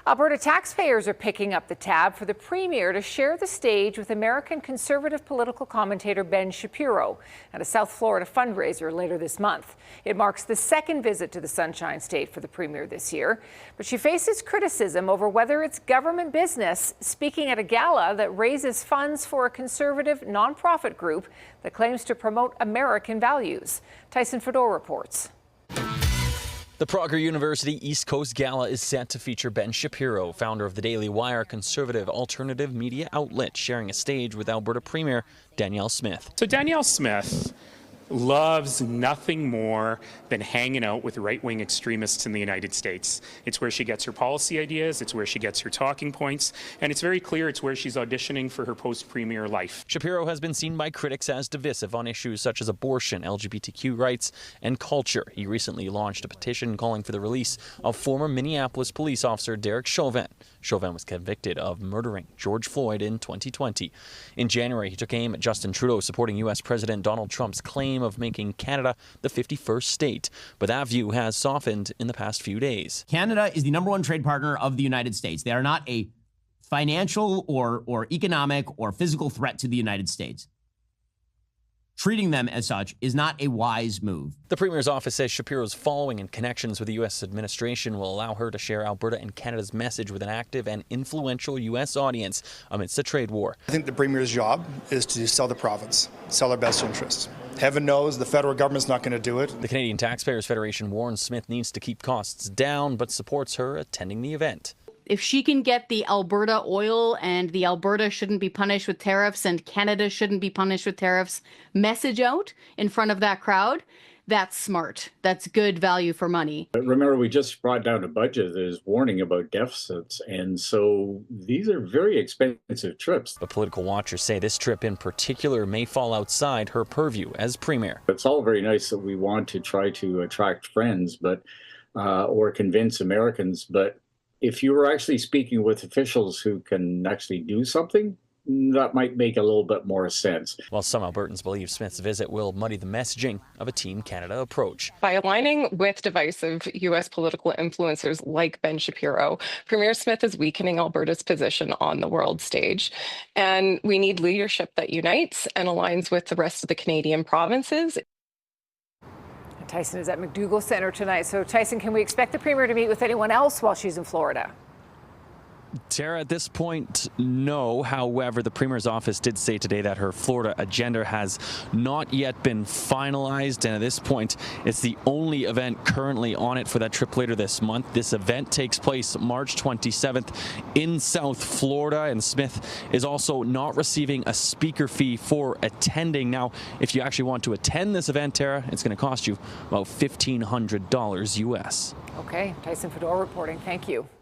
Alberta taxpayers are picking up the tab for the Premier to share the stage with American conservative political commentator Ben Shapiro at a South Florida fundraiser later this month. It marks the second visit to the Sunshine State for the Premier this year, but she faces criticism over whether it's government business speaking at a gala that raises funds for a conservative nonprofit group that claims to promote American values. Tyson Fedor reports. The Prager University East Coast Gala is set to feature Ben Shapiro, founder of the Daily Wire, conservative alternative media outlet, sharing a stage with Alberta Premier Danielle Smith. So Danielle Smith loves nothing more than hanging out with right-wing extremists in the United States. It's where she gets her policy ideas, it's where she gets her talking points, and it's very clear it's where she's auditioning for her post-premier life. Shapiro has been seen by critics as divisive on issues such as abortion, LGBTQ rights, and culture. He recently launched a petition calling for the release of former Minneapolis police officer Derek Chauvin. Chauvin was convicted of murdering George Floyd in 2020. In January, he took aim at Justin Trudeau, supporting U.S. President Donald Trump's claim of making Canada the 51st state. But that view has softened in the past few days. Canada is the #1 trade partner of the United States. They are not a financial or economic or physical threat to the United States. Treating them as such is not a wise move. The Premier's office says Shapiro's following and connections with the U.S. administration will allow her to share Alberta and Canada's message with an active and influential U.S. audience amidst a trade war. I think the Premier's job is to sell the province, sell our best interests. Heaven knows the federal government's not going to do it. The Canadian Taxpayers Federation warns Smith needs to keep costs down, but supports her attending the event. If she can get the Alberta oil and the Alberta shouldn't be punished with tariffs and Canada shouldn't be punished with tariffs message out in front of that crowd, that's smart. That's good value for money. But remember, we just brought down a budget that is warning about deficits, and so these are very expensive trips. But political watchers say this trip in particular may fall outside her purview as Premier. It's all very nice that we want to try to attract friends, but or convince Americans, but if you were actually speaking with officials who can actually do something, that might make a little bit more sense. While some Albertans believe Smith's visit will muddy the messaging of a Team Canada approach. By aligning with divisive U.S. political influencers like Ben Shapiro, Premier Smith is weakening Alberta's position on the world stage. And we need leadership that unites and aligns with the rest of the Canadian provinces. Tyson is at McDougall Centre tonight. So, Tyson, can we expect the Premier to meet with anyone else while she's in Florida? Tara, at this point, no. However, the Premier's office did say today that her Florida agenda has not yet been finalized. And at this point, it's the only event currently on it for that trip later this month. This event takes place March 27th in South Florida. And Smith is also not receiving a speaker fee for attending. Now, if you actually want to attend this event, Tara, it's going to cost you about $1,500 US. Okay, Tyson Fedor reporting. Thank you.